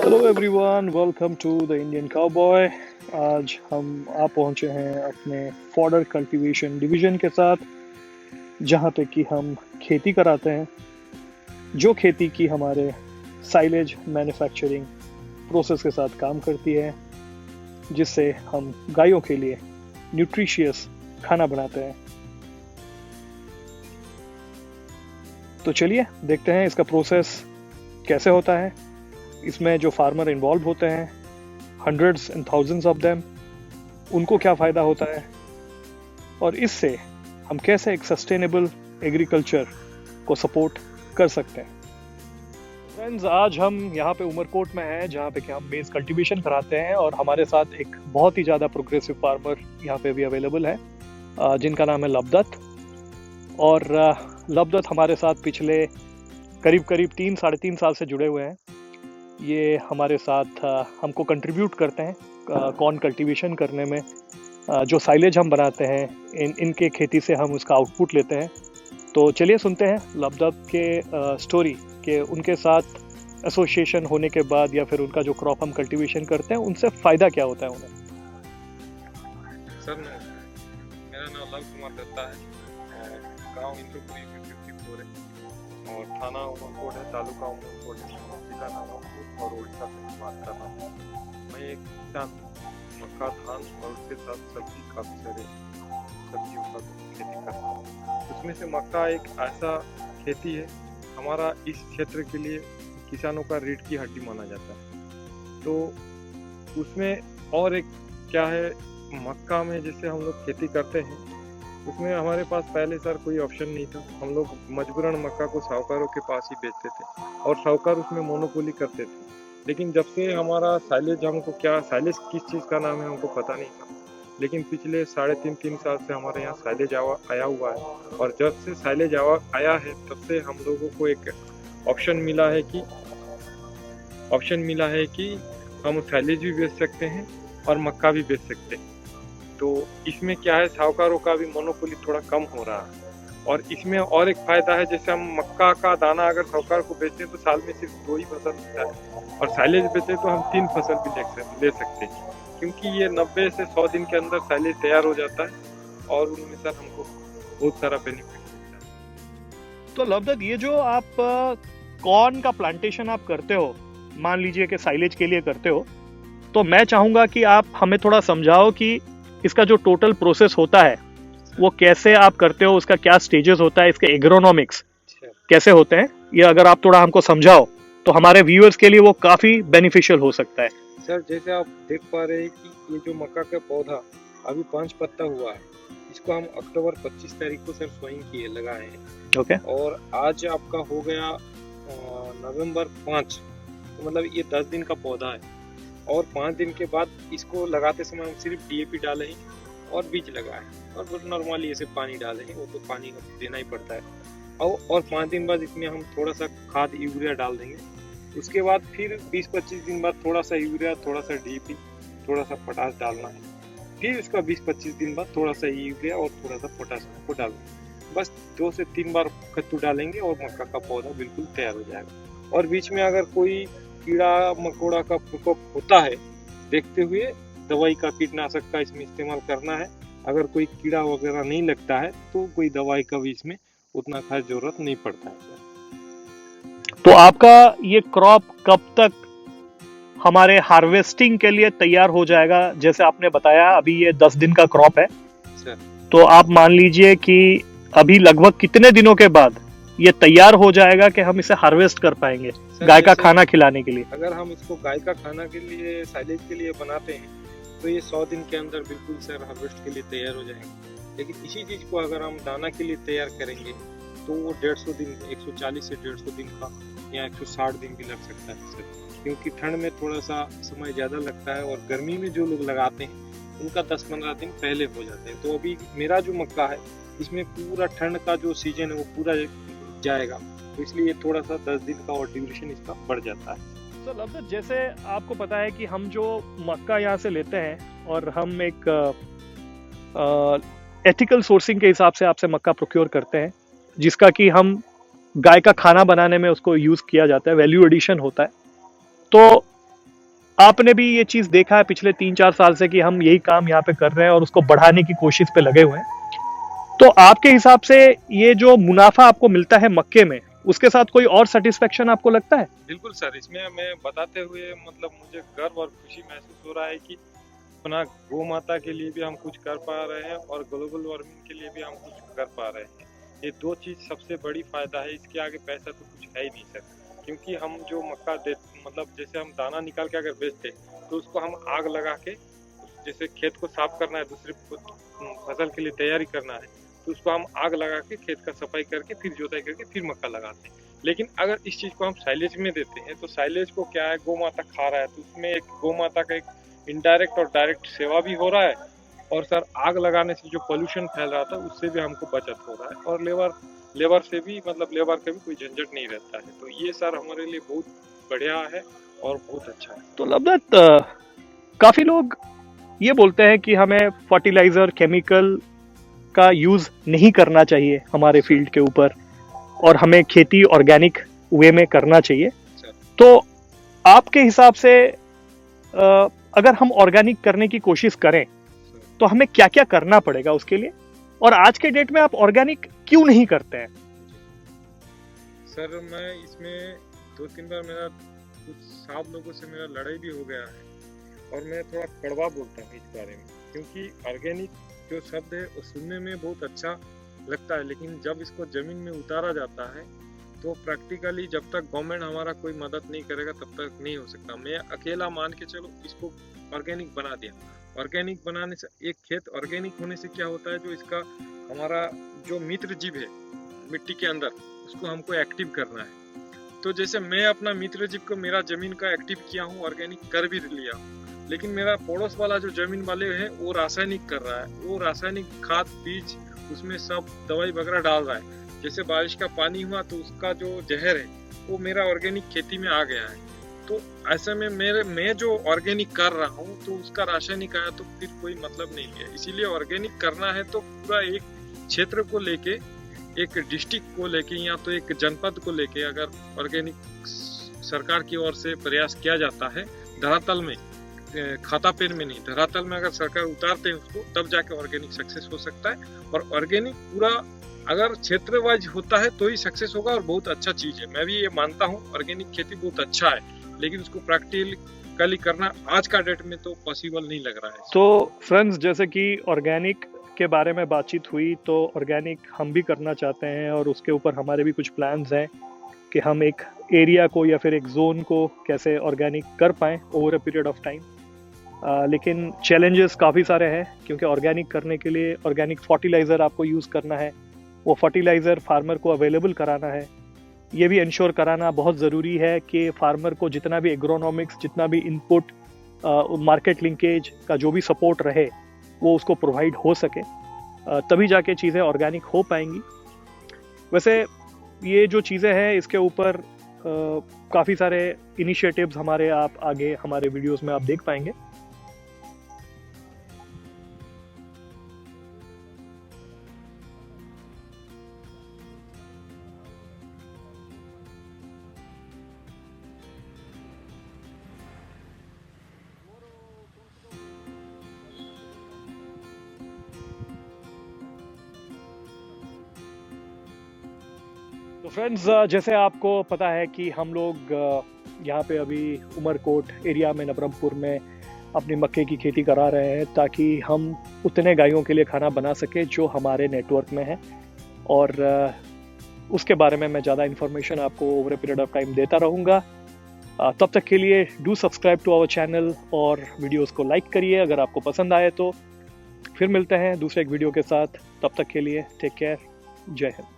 Hello everyone, welcome to the Indian cowboy. आज हम आ पहुंचे हैं अपने फॉडर कल्टीवेशन डिवीजन के साथ, जहां पे कि हम खेती कराते हैं, जो खेती की हमारे साइलेज मैन्युफैक्चरिंग प्रोसेस के साथ काम करती है, जिससे हम गायों के लिए न्यूट्रिशियस खाना बनाते हैं। तो चलिए देखते हैं इसका प्रोसेस कैसे होता है। इसमें जो फार्मर इन्वॉल्व होते हैं, hundreds and thousands of them, उनको क्या फ़ायदा होता है और इससे हम कैसे एक सस्टेनेबल एग्रीकल्चर को सपोर्ट कर सकते हैं। फ्रेंड्स, आज हम यहाँ पे उमरकोट में हैं, जहाँ पे कि हम मेज़ कल्टीवेशन कराते हैं और हमारे साथ एक बहुत ही ज़्यादा प्रोग्रेसिव फार्मर यहाँ पे भी अवेलेबल है, जिनका नाम है लवदत्त। और लवदत्त हमारे साथ पिछले करीब 3-3.5 साल से जुड़े हुए हैं। ये हमारे साथ हमको कंट्रीब्यूट करते हैं कॉर्न कल्टीवेशन करने में। जो साइलेज हम बनाते हैं इनके खेती से हम उसका आउटपुट लेते हैं। तो चलिए सुनते हैं लवदत्त के स्टोरी के उनके साथ एसोसिएशन होने के बाद या फिर उनका जो क्रॉप हम कल्टीवेशन करते हैं उनसे फ़ायदा क्या होता है उन्हें। सर नमस्कार, मेरा नाम लव कुमार दत्ता है और गांव इंद्रपुरी में 54 है और थाना उमरकोट है, तालुका उमरकोट है, जिला नागौर और उड़ीसा से बात कर रहा हूँ। मैं एक किसान मक्का, धान और उसके साथ सब्जी, काफ़ी सारे सब्जियों का खेती करता हूँ। उसमें से मक्का एक ऐसा खेती है, हमारा इस क्षेत्र के लिए किसानों का रीढ़ की हड्डी माना जाता है। तो उसमें और एक क्या है, मक्का में जैसे हम लोग खेती करते हैं, उसमें हमारे पास पहले सर कोई ऑप्शन नहीं था। हम लोग मजबूरन मक्का को साहूकारों के पास ही बेचते थे और साहूकार उसमें मोनोपोली करते थे। लेकिन जब से हमारा साइलेज, हमको क्या साइलेज किस चीज़ का नाम है हमको पता नहीं था, लेकिन पिछले 3.5 साल से हमारे यहाँ साइलेज आया हुआ है। और जब से साइलेज आया है तब से हम लोगों को एक ऑप्शन मिला है कि हम साइलेज भी बेच सकते हैं और मक्का भी बेच सकते हैं। तो इसमें क्या है, साहूकारों का भी मोनोपोली थोड़ा कम हो रहा है। और इसमें और एक फ़ायदा है, जैसे हम मक्का का दाना अगर साहूकार को बेचते हैं तो साल में सिर्फ 2 ही फसल मिलता है, और साइलेज बेचते तो हम 3 फसल भी ले सकते हैं, क्योंकि ये 90 से 100 दिन के अंदर साइलेज तैयार हो जाता है और उनमें सर हमको बहुत सारा बेनिफिट मिलता है। तो लवदत्त, ये जो आप कॉर्न का प्लांटेशन आप करते हो, मान लीजिए कि साइलेज के लिए करते हो, तो मैं चाहूँगा कि आप हमें थोड़ा समझाओ कि इसका जो टोटल प्रोसेस होता है वो कैसे आप करते हो, उसका क्या स्टेजेस होता है, इसके एग्रोनॉमिक्स कैसे होते हैं। ये अगर आप थोड़ा हमको समझाओ तो हमारे व्यूअर्स के लिए वो काफ़ी बेनिफिशियल हो सकता है। सर, जैसे आप देख पा रहे हैं कि ये जो मक्का का पौधा अभी 5 पत्ता हुआ है, इसको हम अक्टूबर 25 तारीख को सर सोइंग किए लगाए हैं। ओके। और आज आपका हो गया नवंबर 5, तो मतलब ये 10 दिन का पौधा है। और 5 दिन के बाद इसको लगाते समय हम सिर्फ DAP डाले हैं और बीज लगाए और नॉर्मली ऐसे पानी डाले हैं, वो तो पानी देना ही पड़ता है। और 5 दिन बाद इसमें हम थोड़ा सा खाद यूरिया डाल देंगे। उसके बाद फिर 20-25 दिन बाद थोड़ा सा यूरिया, थोड़ा सा DAP, थोड़ा सा पोटास डालना है। फिर उसका 20-25 दिन बाद थोड़ा सा यूरिया और थोड़ा सा पोटास को डालना। बस 2 से 3 बार कद्दू डालेंगे और मक्का का पौधा बिल्कुल तैयार हो जाएगा। और बीच में अगर कोई कीड़ा मकोड़ा का प्रकोप होता है, देखते हुए दवाई का, कीटनाशक का इसमें इस्तेमाल करना है। अगर कोई कीड़ा वगैरह नहीं लगता है तो कोई दवाई का भी इसमें उतना खास जरूरत नहीं पड़ता है। तो आपका ये क्रॉप कब तक हमारे हार्वेस्टिंग के लिए तैयार हो जाएगा? जैसे आपने बताया अभी ये 10 दिन का क्रॉप है सर, तो आप मान लीजिए कि अभी लगभग कितने दिनों के बाद ये तैयार हो जाएगा कि हम इसे हार्वेस्ट कर पाएंगे गाय का खाना खिलाने के लिए? अगर हम इसको गाय का खाना के लिए, साइलेज के लिए बनाते हैं तो ये 100 दिन के अंदर बिल्कुल सर हार्वेस्ट के लिए तैयार हो जाएंगे। लेकिन इसी चीज़ को अगर हम दाना के लिए तैयार करेंगे तो वो 150 दिन, 140 से 150 दिन का या 160 दिन भी लग सकता है सर, क्योंकि ठंड में थोड़ा सा समय ज़्यादा लगता है और गर्मी में जो लोग लगाते हैं उनका 10-15 दिन पहले हो जाते हैं। तो अभी मेरा जो मक्का है इसमें पूरा ठंड का जो सीजन है वो पूरा जाएगा, तो इसलिए थोड़ा सा 10 दिन का और ड्यूरेशन इसका बढ़ जाता है। तो लवदत्त, जैसे आपको पता है कि हम जो मक्का यहाँ से लेते हैं और हम एक एथिकल सोर्सिंग के हिसाब से आपसे मक्का प्रोक्योर करते हैं, जिसका कि हम गाय का खाना बनाने में उसको यूज़ किया जाता है, वैल्यू एडिशन होता है। तो आपने भी ये चीज देखा है पिछले 3-4 साल से कि हम यही काम यहाँ पे कर रहे हैं और उसको बढ़ाने की कोशिश पे लगे हुए हैं। तो आपके हिसाब से ये जो मुनाफा आपको मिलता है मक्के में, उसके साथ कोई और सेटिस्फेक्शन आपको लगता है? बिल्कुल सर, इसमें मैं बताते हुए मतलब मुझे गर्व और खुशी महसूस हो रहा है कि अपना गौ माता के लिए भी हम कुछ कर पा रहे हैं और ग्लोबल वार्मिंग के लिए भी हम कुछ कर पा रहे हैं। ये दो चीज़ सबसे बड़ी फायदा है, इसके आगे पैसा तो कुछ है ही नहीं सर। क्योंकि हम जो मक्का दे मतलब जैसे हम दाना निकाल के अगर बेचते तो उसको हम आग लगा के, जैसे खेत को साफ करना है, दूसरी फसल के लिए तैयारी करना है, तो उसको हम आग लगा के खेत का सफाई करके फिर जोताई करके फिर मक्का लगाते हैं। लेकिन अगर इस चीज़ को हम साइलेज में देते हैं तो साइलेज को क्या है, गौ माता खा रहा है, तो उसमें एक गौ माता का एक इनडायरेक्ट और डायरेक्ट सेवा भी हो रहा है। और सर आग लगाने से जो पोल्यूशन फैल रहा था उससे भी हमको बचत हो रहा है और लेबर से भी मतलब लेबर का भी कोई झंझट नहीं रहता है। तो ये सर हमारे लिए बहुत बढ़िया है और बहुत अच्छा है। तो लवदत्त, काफी लोग ये बोलते हैं कि हमें फर्टिलाइजर केमिकल का यूज नहीं करना चाहिए हमारे फील्ड के ऊपर और हमें खेती ऑर्गेनिक वे में करना चाहिए। तो आपके हिसाब से अगर हम ऑर्गेनिक करने की कोशिश करें तो हमें क्या क्या करना पड़ेगा उसके लिए, और आज के डेट में आप ऑर्गेनिक क्यों नहीं करते हैं? सर मैं इसमें 2-3 बार मेरा कुछ साहब लोगों से मेरा लड़ाई भी हो गया है और मैं थोड़ा कड़वा बोलता हूँ इस बारे में, क्योंकि ऑर्गेनिक जो शब्द है वो सुनने में बहुत अच्छा लगता है, लेकिन जब इसको जमीन में उतारा जाता है तो प्रैक्टिकली जब तक गवर्नमेंट हमारा कोई मदद नहीं करेगा तब तक नहीं हो सकता। मैं अकेला मान के चलो इसको ऑर्गेनिक बना दिया। ऑर्गेनिक बनाने से, एक खेत ऑर्गेनिक होने से क्या होता है, जो इसका हमारा जो मित्र जीव है मिट्टी के अंदर उसको हमको एक्टिव करना है। तो जैसे मैं अपना मित्र जीव को मेरा जमीन का एक्टिव किया हूँ, ऑर्गेनिक कर भी लिया हूँ, लेकिन मेरा पड़ोस वाला जो जमीन वाले है वो रासायनिक कर रहा है, वो रासायनिक खाद बीज उसमें सब दवाई वगैरह डाल रहा है। जैसे बारिश का पानी हुआ तो उसका जो जहर है वो मेरा ऑर्गेनिक खेती में आ गया है। तो ऐसे में मैं जो ऑर्गेनिक कर रहा हूँ तो उसका रासायनिक आया तो फिर कोई मतलब नहीं है। इसीलिए ऑर्गेनिक करना है तो पूरा एक क्षेत्र को लेके, एक डिस्ट्रिक्ट को लेके या तो एक जनपद को लेके अगर ऑर्गेनिक सरकार की ओर से प्रयास किया जाता है, धरातल में, खाता पेन में नहीं, धरातल में अगर सरकार उतारते हैं उसको, तब जाके ऑर्गेनिक सक्सेस हो सकता है। और ऑर्गेनिक पूरा अगर क्षेत्र वाइज होता है तो ही सक्सेस होगा और बहुत अच्छा चीज है। मैं भी ये मानता हूँ ऑर्गेनिक खेती बहुत अच्छा है, लेकिन उसको प्रैक्टिकली करना आज का डेट में तो पॉसिबल नहीं लग रहा है। तो फ्रेंड्स, जैसे कि ऑर्गेनिक के बारे में बातचीत हुई, तो ऑर्गेनिक हम भी करना चाहते हैं और उसके ऊपर हमारे भी कुछ प्लान्स हैं कि हम एक एरिया को या फिर एक जोन को कैसे ऑर्गेनिक कर पाएँ over a period of time. लेकिन चैलेंजेस काफ़ी सारे हैं, क्योंकि ऑर्गेनिक करने के लिए ऑर्गेनिक फर्टिलाइज़र आपको यूज़ करना है, वो फर्टिलाइज़र फार्मर को अवेलेबल कराना है, ये भी इंश्योर कराना बहुत ज़रूरी है कि फार्मर को जितना भी एग्रोनॉमिक्स, जितना भी इनपुट, मार्केट लिंकेज का जो भी सपोर्ट रहे वो उसको प्रोवाइड हो सके, तभी जाके चीज़ें ऑर्गेनिक हो पाएंगी। वैसे ये जो चीज़ें हैं इसके ऊपर काफ़ी सारे इनिशिएटिव्स हमारे आप आगे हमारे वीडियोस में आप देख पाएंगे। तो फ्रेंड्स, जैसे आपको पता है कि हम लोग यहाँ पे अभी उमरकोट एरिया में, नबरंगपुर में अपनी मक्के की खेती करा रहे हैं, ताकि हम उतने गायों के लिए खाना बना सके जो हमारे नेटवर्क में है। और उसके बारे में मैं ज़्यादा इन्फॉर्मेशन आपको over a period of time देता रहूँगा। तब तक के लिए do subscribe to our channel और वीडियोस को लाइक करिए अगर आपको पसंद आए तो। फिर मिलते हैं दूसरे एक वीडियो के साथ, तब तक के लिए टेक केयर, जय हिंद।